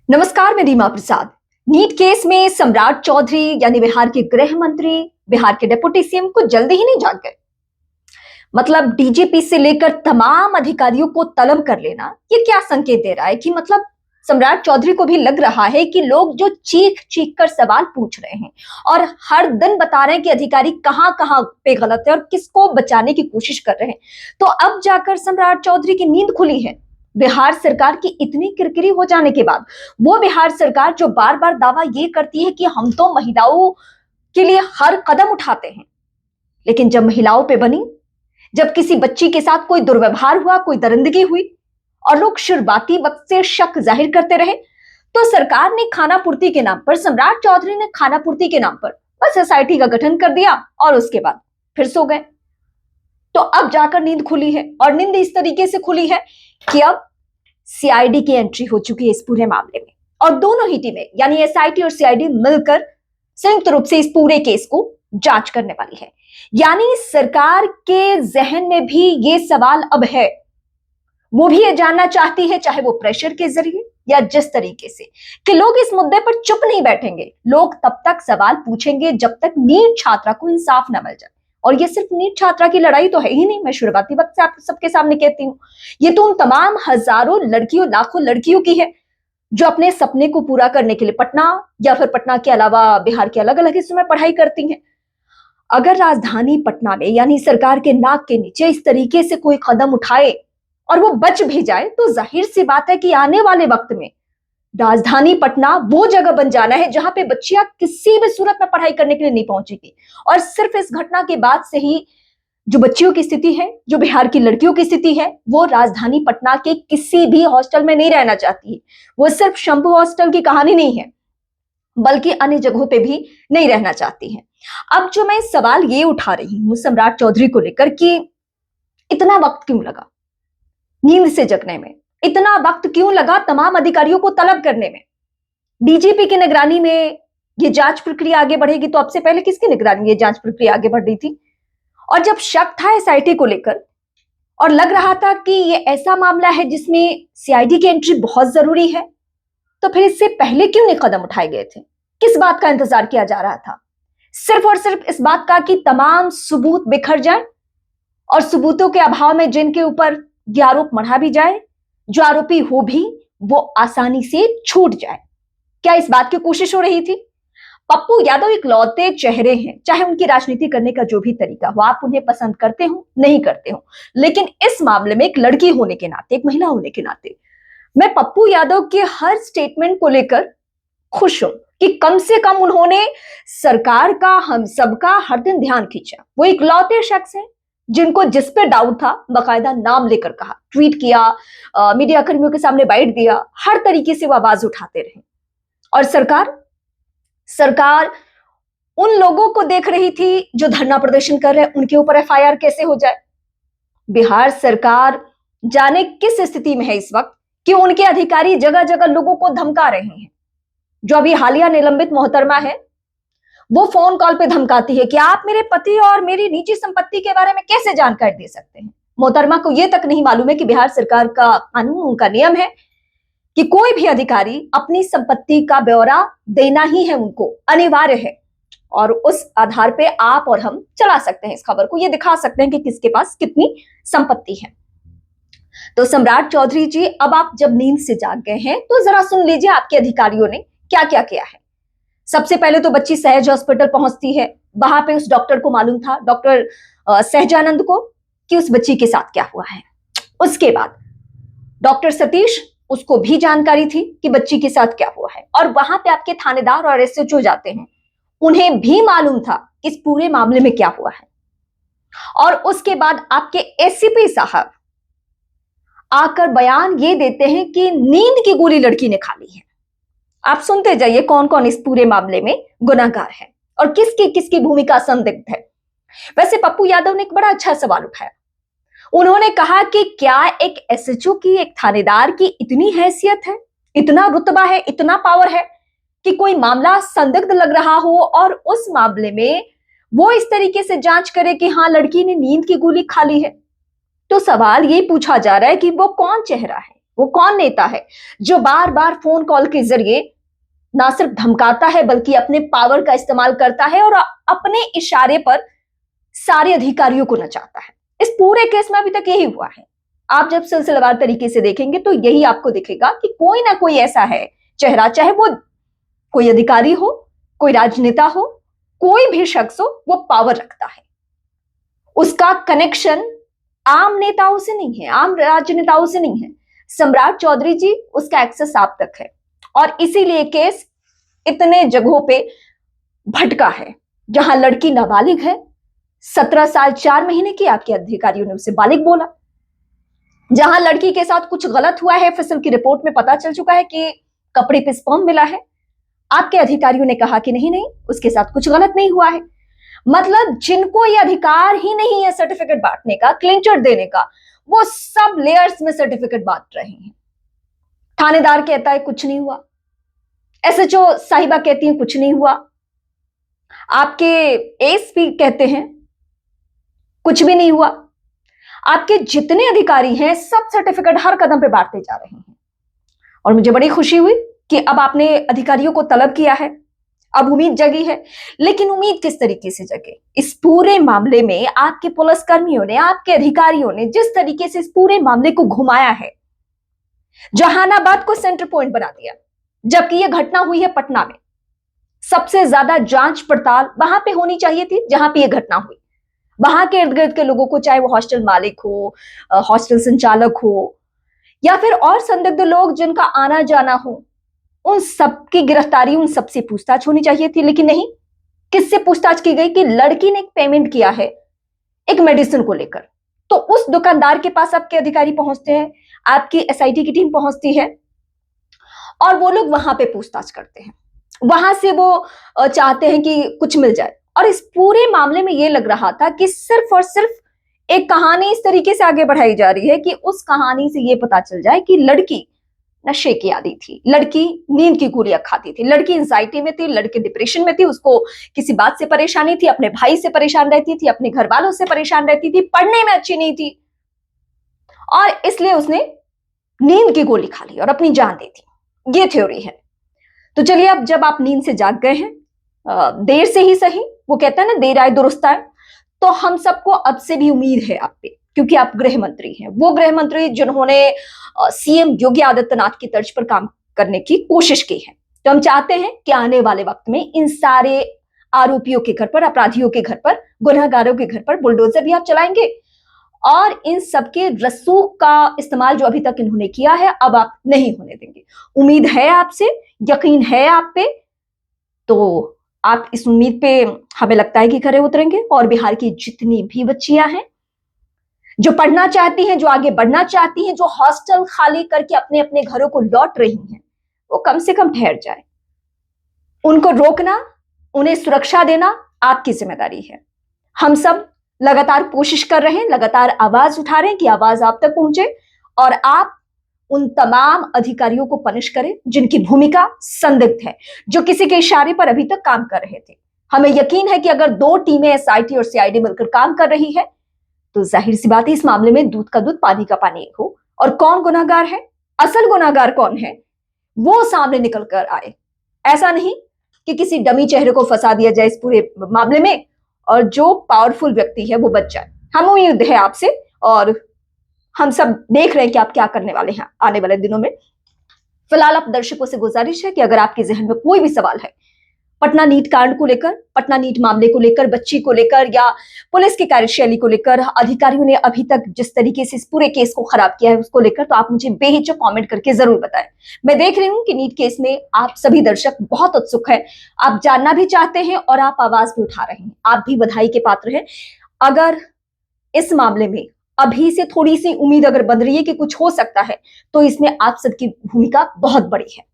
नमस्कार, मैं रीमा प्रसाद। NEET case में सम्राट चौधरी यानी बिहार के गृह मंत्री, बिहार के डिप्टी सीएम कुछ जल्दी ही नहीं जाग गए। मतलब डीजीपी से लेकर तमाम अधिकारियों को तलब कर लेना, ये क्या संकेत दे रहा है कि मतलब सम्राट चौधरी को भी लग रहा है कि लोग जो चीख चीख कर सवाल पूछ रहे हैं और हर दिन बता रहे हैं कि अधिकारी कहां कहां पे गलत है और किसको बचाने की कोशिश कर रहे हैं, तो अब जाकर सम्राट चौधरी की नींद खुली है। बिहार सरकार की इतनी किरकिरी हो जाने के बाद वो बिहार सरकार जो बार बार दावा ये करती है कि हम तो महिलाओं के लिए हर कदम उठाते हैं, लेकिन जब महिलाओं पे बनी, जब किसी बच्ची के साथ कोई दुर्व्यवहार हुआ, कोई दरिंदगी हुई और लोग शुरुआती वक्त से शक जाहिर करते रहे, तो सरकार ने खानापूर्ति के नाम पर, सम्राट चौधरी ने खानापूर्ति के नाम पर बस एसआईटी का गठन कर दिया और उसके बाद फिर सो गए। तो अब जाकर नींद खुली है और नींद इस तरीके से खुली है कि अब सीआईडी की एंट्री हो चुकी है इस पूरे मामले में और दोनों ही टीमें यानी एसआईटी और सीआईडी मिलकर संयुक्त रूप से इस पूरे केस को जांच करने वाली है। यानी सरकार के जहन में भी ये सवाल अब है, वो भी ये जानना चाहती है, चाहे वो प्रेशर के जरिए या जिस तरीके से, कि लोग इस मुद्दे पर चुप नहीं बैठेंगे। लोग तब तक सवाल पूछेंगे जब तक नीट छात्रा को इंसाफ न मिल जाए। और ये सिर्फ नीट छात्रा की लड़ाई तो है ही नहीं, मैं शुरुआती वक्त से आप सबके सामने कहती हूँ, ये तो उन तमाम हजारों लड़कियों, लाखों लड़कियों की है जो अपने सपने को पूरा करने के लिए पटना या फिर पटना के अलावा बिहार के अलग अलग हिस्सों में पढ़ाई करती हैं। अगर राजधानी पटना में यानी सरकार के नाक के नीचे इस तरीके से कोई कदम उठाए और वो बच भी जाए, तो जाहिर सी बात है कि आने वाले वक्त में राजधानी पटना वो जगह बन जाना है जहां पे बच्चियां किसी भी सूरत में पढ़ाई करने के लिए नहीं पहुंचेगी। और सिर्फ इस घटना के बाद से ही जो बच्चियों की स्थिति है, जो बिहार की लड़कियों की स्थिति है, वो राजधानी पटना के किसी भी हॉस्टल में नहीं रहना चाहती है। वो सिर्फ शंभू हॉस्टल की कहानी नहीं है, बल्कि अन्य जगहों पे भी नहीं रहना चाहती है। अब जो मैं सवाल ये उठा रही हूं सम्राट चौधरी को लेकर कि इतना वक्त क्यों लगा नींद से जगने में, इतना वक्त क्यों लगा तमाम अधिकारियों को तलब करने में। डीजीपी की निगरानी में ये जांच प्रक्रिया आगे बढ़ेगी, तो अब से पहले किसकी निगरानी में ये जांच प्रक्रिया आगे बढ़ रही थी? और जब शक था एसआईटी को लेकर और लग रहा था कि ये ऐसा मामला है जिसमें सीआईडी की एंट्री बहुत जरूरी है, तो फिर इससे पहले क्यों नहीं कदम उठाए गए थे? किस बात का इंतजार किया जा रहा था? सिर्फ और सिर्फ इस बात का कि तमाम सबूत बिखर जाए और सबूतों के अभाव में जिनके ऊपर ये आरोप मढ़ा भी जाए, जो आरोपी हो भी वो आसानी से छूट जाए। क्या इस बात की कोशिश हो रही थी? पप्पू यादव इकलौते चेहरे हैं, चाहे उनकी राजनीति करने का जो भी तरीका हो, आप उन्हें पसंद करते हो नहीं करते हो, लेकिन इस मामले में एक लड़की होने के नाते, एक महिला होने के नाते, मैं पप्पू यादव के हर स्टेटमेंट को लेकर खुश हूं कि कम से कम उन्होंने सरकार का, हम सबका हर दिन ध्यान खींचा। वो इकलौते शख्स हैं जिनको जिस पे डाउट था बाकायदा नाम लेकर कहा, ट्वीट किया, मीडिया कर्मियों के सामने बाइट दिया, हर तरीके से वो आवाज उठाते रहे। और सरकार उन लोगों को देख रही थी जो धरना प्रदर्शन कर रहे हैं, उनके ऊपर एफआईआर कैसे हो जाए। बिहार सरकार जाने किस स्थिति में है इस वक्त कि उनके अधिकारी जगह जगह लोगों को धमका रहे हैं। जो अभी हालिया निलंबित मोहतरमा है, वो फोन कॉल पे धमकाती है कि आप मेरे पति और मेरी निजी संपत्ति के बारे में कैसे जानकारी दे सकते हैं। मोहतरमा को यह तक नहीं मालूम है कि बिहार सरकार का कानून, उनका नियम है कि कोई भी अधिकारी अपनी संपत्ति का ब्यौरा देना ही है, उनको अनिवार्य है। और उस आधार पे आप और हम चला सकते हैं इस खबर को, ये दिखा सकते हैं कि किसके पास कितनी संपत्ति है। तो सम्राट चौधरी जी, अब आप जब नींद से जाग गए हैं तो जरा सुन लीजिए आपके अधिकारियों ने क्या क्या किया है। सबसे पहले तो बच्ची सहज हॉस्पिटल पहुंचती है। वहां पे उस डॉक्टर को मालूम था, डॉक्टर सहजानंद को, कि उस बच्ची के साथ क्या हुआ है। उसके बाद डॉक्टर सतीश, उसको भी जानकारी थी कि बच्ची के साथ क्या हुआ है। और वहां पे आपके थानेदार और एसएचओ जाते हैं, उन्हें भी मालूम था इस पूरे मामले में क्या हुआ है। और उसके बाद आपके एसीपी साहब आकर बयान ये देते हैं कि नींद की गोली लड़की ने खा ली है। आप सुनते जाइए कौन कौन इस पूरे मामले में गुनाहगार है और किसकी किसकी भूमिका संदिग्ध है। वैसे पप्पू यादव ने एक बड़ा अच्छा सवाल उठाया। उन्होंने कहा कि क्या एक एसएचओ की, एक थानेदार की इतनी हैसियत है, इतना रुतबा है, इतना पावर है कि कोई मामला संदिग्ध लग रहा हो और उस मामले में वो इस तरीके से जांच करे कि हाँ लड़की ने नींद की गोली खा ली है। तो सवाल ये पूछा जा रहा है कि वो कौन चेहरा है, वो कौन नेता है जो बार बार फोन कॉल के जरिए ना सिर्फ धमकाता है बल्कि अपने पावर का इस्तेमाल करता है और अपने इशारे पर सारे अधिकारियों को नचाता है। इस पूरे केस में अभी तक यही हुआ है। आप जब सिलसिलेवार तरीके से देखेंगे तो यही आपको दिखेगा कि कोई ना कोई ऐसा है चेहरा, चाहे वो कोई अधिकारी हो, कोई राजनेता हो, कोई भी शख्स हो, वो पावर रखता है। उसका कनेक्शन आम नेताओं से नहीं है, आम राजनेताओं से नहीं है। सम्राट चौधरी जी, उसका एक्सेस आप तक है और इसीलिए केस इतने जगहों पे भटका है। जहां लड़की नाबालिग है, 17 साल 4 महीने की, आपके अधिकारियों ने उसे बालिग बोला। जहां लड़की के साथ कुछ गलत हुआ है, फिसल की रिपोर्ट में पता चल चुका है कि कपड़े पे स्पर्म मिला है, आपके अधिकारियों ने कहा कि नहीं नहीं, उसके साथ कुछ गलत नहीं हुआ है। मतलब जिनको ये अधिकार ही नहीं है सर्टिफिकेट बांटने का, क्लीन चिट देने का, वो सब लेयर्स में सर्टिफिकेट बांट रहे हैं। थानेदार कहता है कुछ नहीं हुआ, एसएचओ साहिबा कहती है कुछ नहीं हुआ, आपके एसपी कहते हैं कुछ भी नहीं हुआ। आपके जितने अधिकारी हैं सब सर्टिफिकेट हर कदम पे बांटते जा रहे हैं। और मुझे बड़ी खुशी हुई कि अब आपने अधिकारियों को तलब किया है, अब उम्मीद जगी है। लेकिन उम्मीद किस तरीके से जगे? इस पूरे मामले में आपके पुलिसकर्मियों ने, आपके अधिकारियों ने जिस तरीके से इस पूरे मामले को घुमाया है, जहानाबाद को सेंटर पॉइंट बना दिया, जबकि यह घटना हुई है पटना में। सबसे ज्यादा जांच पड़ताल वहां पे होनी चाहिए थी जहां पे यह घटना हुई। वहां के इर्द गिर्द के लोगों को, चाहे वो हॉस्टल मालिक हो, हॉस्टल संचालक हो, या फिर और संदिग्ध लोग जिनका आना जाना हो, उन सबकी गिरफ्तारी, उन सबसे पूछताछ होनी चाहिए थी। लेकिन नहीं, किससे पूछताछ की गई कि लड़की ने एक पेमेंट किया है एक मेडिसिन को लेकर। तो उस दुकानदार के पास आपके अधिकारी पहुंचते हैं, आपकी एसआईटी की टीम पहुंचती है और वो लोग वहां पे पूछताछ करते हैं। वहां से वो चाहते हैं कि कुछ मिल जाए। और इस पूरे मामले में ये लग रहा था कि सिर्फ और सिर्फ एक कहानी इस तरीके से आगे बढ़ाई जा रही है कि उस कहानी से ये पता चल जाए कि लड़की नशे की आदी थी, लड़की नींद की गोलियां खाती थी, लड़की एंजाइटी में थी, लड़की डिप्रेशन में थी, उसको किसी बात से परेशानी थी, अपने भाई से परेशान रहती थी, अपने घर वालों से परेशान रहती थी, पढ़ने में अच्छी नहीं थी और इसलिए उसने नींद की गोली खा ली और अपनी जान दे दी। ये थ्योरी है। तो चलिए, अब जब आप नींद से जाग गए हैं, देर से ही सही, वो कहता है ना देर आए दुरुस्त आए, तो हम सबको अब से भी उम्मीद है आप पे, क्योंकि आप गृह मंत्री हैं, वो गृह मंत्री जिन्होंने सीएम योगी आदित्यनाथ की तर्ज पर काम करने की कोशिश की है। तो हम चाहते हैं कि आने वाले वक्त में इन सारे आरोपियों के घर पर, अपराधियों के घर पर, गुनहगारों के घर पर बुलडोजर भी आप चलाएंगे और इन सबके रसूख का इस्तेमाल जो अभी तक इन्होंने किया है अब आप नहीं होने देंगे। उम्मीद है आपसे, यकीन है आप पे, तो आप इस उम्मीद पे हमें लगता है कि खरे उतरेंगे और बिहार की जितनी भी बच्चियां हैं जो पढ़ना चाहती हैं, जो आगे बढ़ना चाहती हैं, जो हॉस्टल खाली करके अपने अपने घरों को लौट रही हैं, वो कम से कम ठहर जाए। उनको रोकना, उन्हें सुरक्षा देना आपकी जिम्मेदारी है। हम सब लगातार कोशिश कर रहे हैं, लगातार आवाज उठा रहे हैं कि आवाज आप तक पहुंचे और आप उन तमाम अधिकारियों को पनिश करें जिनकी भूमिका संदिग्ध है, जो किसी के इशारे पर अभी तक काम कर रहे थे। हमें यकीन है कि अगर 2 टीमें एसआईटी और सीआईडी मिलकर काम कर रही है तो जाहिर सी बात है इस मामले में दूध का दूध पानी का पानी हो। और कौन गुनाहगार है, असल गुनाहगार कौन है, वो सामने निकल कर आए। ऐसा नहीं कि किसी डमी चेहरे को फंसा दिया जाए इस पूरे मामले में और जो पावरफुल व्यक्ति है वो बच जाए। हम उम्मीद है आपसे और हम सब देख रहे हैं कि आप क्या करने वाले हैं आने वाले दिनों में। फिलहाल आप दर्शकों से गुजारिश है कि अगर आपके जहन में कोई भी सवाल है पटना नीट कांड को लेकर, पटना नीट मामले को लेकर, बच्ची को लेकर या पुलिस की कार्यशैली को लेकर, अधिकारियों ने अभी तक जिस तरीके से इस पूरे केस को खराब किया है उसको लेकर, तो आप मुझे बेहिचक कमेंट करके जरूर बताएं। मैं देख रही हूं कि नीट केस में आप सभी दर्शक बहुत उत्सुक है, आप जानना भी चाहते हैं और आप आवाज भी उठा रहे हैं। आप भी बधाई के पात्र हैं। अगर इस मामले में अभी से थोड़ी सी उम्मीद अगर बन रही है कि कुछ हो सकता है, तो इसमें आप सबकी भूमिका बहुत बड़ी है।